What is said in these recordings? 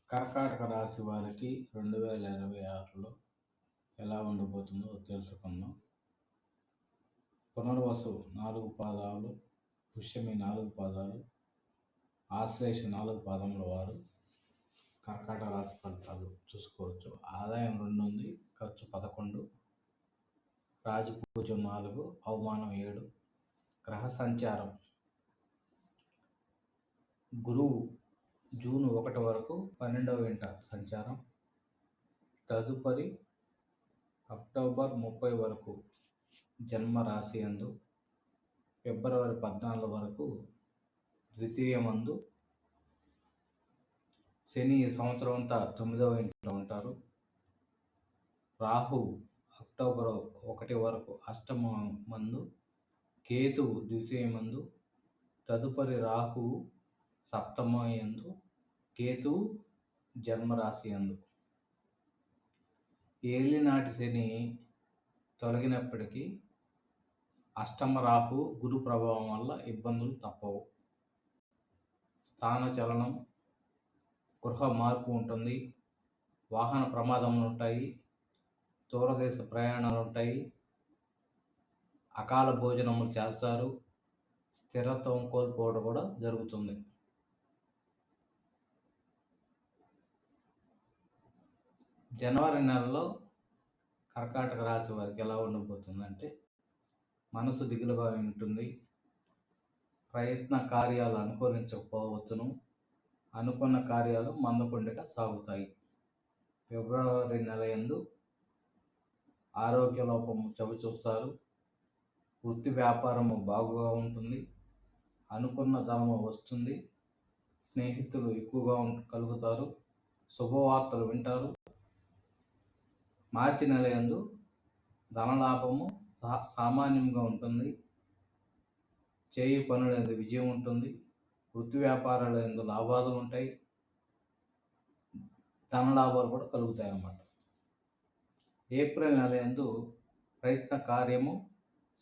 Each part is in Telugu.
కర్కాటక రాశి వారికి 2026లో ఎలా ఉండబోతుందో తెలుసుకుందాం. పునర్వసు 4 పాదాలు, పుష్యమి 4 పాదాలు, ఆశ్లేష 4 పాదముల వారు కర్కాటక రాశి ఫలితాలు చూసుకోవచ్చు. ఆదాయం 2 ఉంది, ఖర్చు 11, రాజపూజ్యం 4, అవమానం 7. గ్రహ సంచారం: గురువు జూన్ 1 వరకు 12వ ఇంట సంచారం, తదుపరి అక్టోబర్ 30 వరకు జన్మ రాశి యందు, ఫిబ్రవరి 14 వరకు ద్వితీయమందు. శని సంవత్సరం అంతా 9వ ఇంట్లో ఉంటారు. రాహు అక్టోబర్ 1 వరకు అష్టమ మందు, కేతువు ద్వితీయమందు, తదుపరి రాహువు సప్తమ యందు, కేతువు జన్మరాశి యందు. ఏలినాటి శని తొలగినప్పటికీ అష్టమ రాహు గురు ప్రభావం వల్ల ఇబ్బందులు తప్పవు. స్థాన చలనం, గృహ మార్పు ఉంటుంది, వాహన ప్రమాదములు ఉంటాయి, దూరదేశ ప్రయాణాలు ఉంటాయి, అకాల భోజనములు చేస్తారు, స్థిరత్వం కోల్పోవడం కూడా జరుగుతుంది. జనవరి నెలలో కర్కాటక రాశి వారికి ఎలా ఉండబోతుందంటే, మనసు దిగులుగా ఉంటుంది, ప్రయత్న కార్యాలు అనుకూలించకపోవచ్చును, అనుకున్న కార్యాలు మందకొండిగా సాగుతాయి. ఫిబ్రవరి నెల యందు ఆరోగ్య లోపము చవిచూస్తారు, వృత్తి వ్యాపారము బాగుగా ఉంటుంది, అనుకున్న ధనము వస్తుంది, స్నేహితులు ఎక్కువగా కలుగుతారు, శుభవార్తలు వింటారు. మార్చి నెల యందు ధనలాభము సామాన్యంగా ఉంటుంది, చేయి పనుల యందు విజయం ఉంటుంది, వృత్తి వ్యాపారాల యందు లాభాలు ఉంటాయి, ధనలాభాలు కూడా కలుగుతాయి అన్నమాట. ఏప్రిల్ నెల యందు ప్రయత్న కార్యము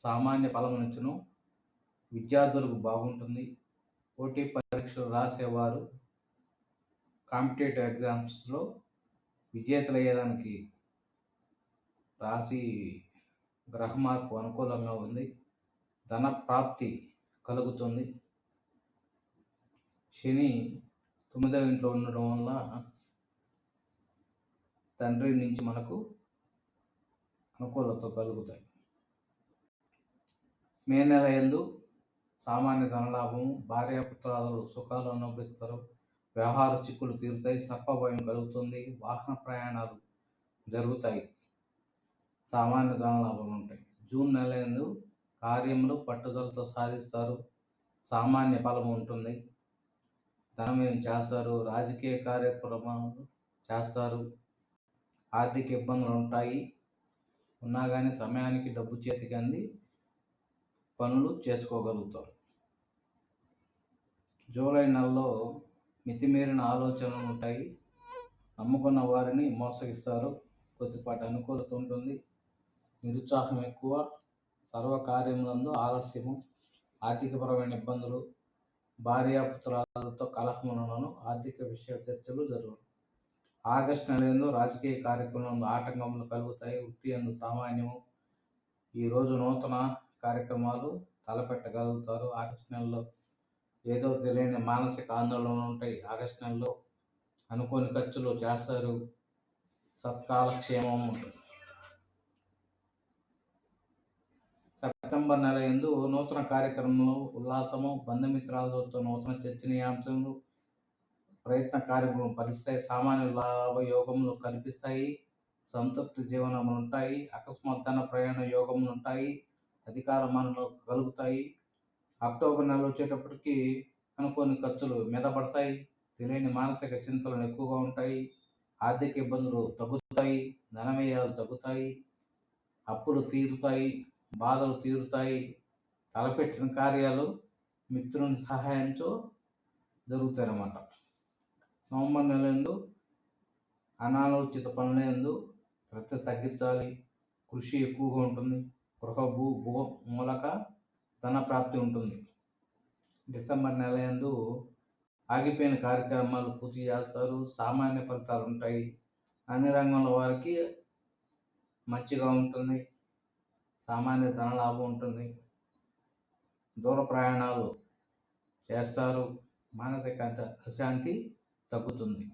సామాన్య ఫలమునిచ్చును, విద్యార్థులకు బాగుంటుంది, పోటీ పరీక్షలు రాసేవారు కాంపిటేటివ్ ఎగ్జామ్స్లో విజేతలయ్యేదానికి రాశి గ్రహ మార్పు అనుకూలంగా ఉంది, ధన ప్రాప్తి కలుగుతుంది. శని 9వ ఇంట్లో ఉండడం వల్ల తండ్రి నుంచి మనకు అనుకూలత కలుగుతాయి. మే నెల యందు సామాన్య ధనలాభము, భార్యాపుత్రాదులు సుఖాలు అనుభవిస్తారు, వ్యవహార చిక్కులు తీరుతాయి, సర్పభయం కలుగుతుంది, వాహన ప్రయాణాలు జరుగుతాయి, సామాన్య ధనలాభాలు ఉంటాయి. జూన్ నెల యందు కార్యములు పట్టుదలతో సాధిస్తారు, సామాన్య ఫలం ఉంటుంది, ధనమేం చేస్తారు, రాజకీయ కార్యక్రమాలు చేస్తారు, ఆర్థిక ఇబ్బందులు ఉంటాయి, ఉన్నా కానీ సమయానికి డబ్బు చేతికి అంది పనులు చేసుకోగలుగుతారు. జూలై నెలలో మితిమీరిన ఆలోచనలు ఉంటాయి, నమ్ముకున్న వారిని మోసగిస్తారు, కొద్దిపాటి అనుకూలత ఉంటుంది, నిరుత్సాహం ఎక్కువ, సర్వకార్యములందు ఆలస్యము, ఆర్థికపరమైన ఇబ్బందులు, భార్యాపుత్రాలతో కలహములను, ఆర్థిక విషయ చర్చలు జరుగును. ఆగస్టు నెల యందు రాజకీయ కార్యక్రమంలో ఆటంకములు కలుగుతాయి, వృత్తి యందు సామాన్యము, ఈరోజు నూతన కార్యక్రమాలు తలపెట్టగలుగుతారు. ఆగస్టు నెలలో ఏదో తెలియని మానసిక ఆందోళనలు ఉంటాయి. ఆగస్టు నెలలో అనుకోని ఖర్చులు చేస్తారు, సత్కాలక్షేమం ఉంటుంది. సెప్టెంబర్ నెల యందు నూతన కార్యక్రమంలో ఉల్లాసము, బంధుమిత్రాలతో నూతన చర్చనీయాంశములు, ప్రయత్న కార్యక్రమం ఫలిస్తాయి, సామాన్య లాభ యోగములు కనిపిస్తాయి, సంతృప్తి జీవనములు ఉంటాయి, అకస్మాత్ ధన ప్రయాణ యోగములు ఉంటాయి, అధికార మరణలు కలుగుతాయి. అక్టోబర్ నెల వచ్చేటప్పటికి అనుకోని ఖర్చులు మీదపడతాయి, తెలియని మానసిక చింతలు ఎక్కువగా ఉంటాయి, ఆర్థిక ఇబ్బందులు తగ్గుతాయి, ధనవ్యయాలు తగ్గుతాయి, అప్పులు తీరుతాయి, బాధలు తీరుతాయి, తలపెట్టిన కార్యాలు మిత్రుని సహాయంతో జరుగుతాయి అన్నమాట. నవంబర్ నెల యందు అనాలోచిత పనుల యందు శ్రద్ధ తగ్గించాలి, కృషి ఎక్కువగా ఉంటుంది, గృహ భూ మూలక ధన ప్రాప్తి ఉంటుంది. డిసెంబర్ నెల యందు ఆగిపోయిన కార్యక్రమాలు పూర్తి చేస్తారు. సామాన్య ఫలితాలు ఉంటాయి. అన్ని రంగంలో వారికి మంచిగా ఉంటుంది. సామాన్య ధనలాభం ఉంటుంది. దూర ప్రయాణాలు చేస్తారు. మానసిక అశాంతి తగ్గుతుంది.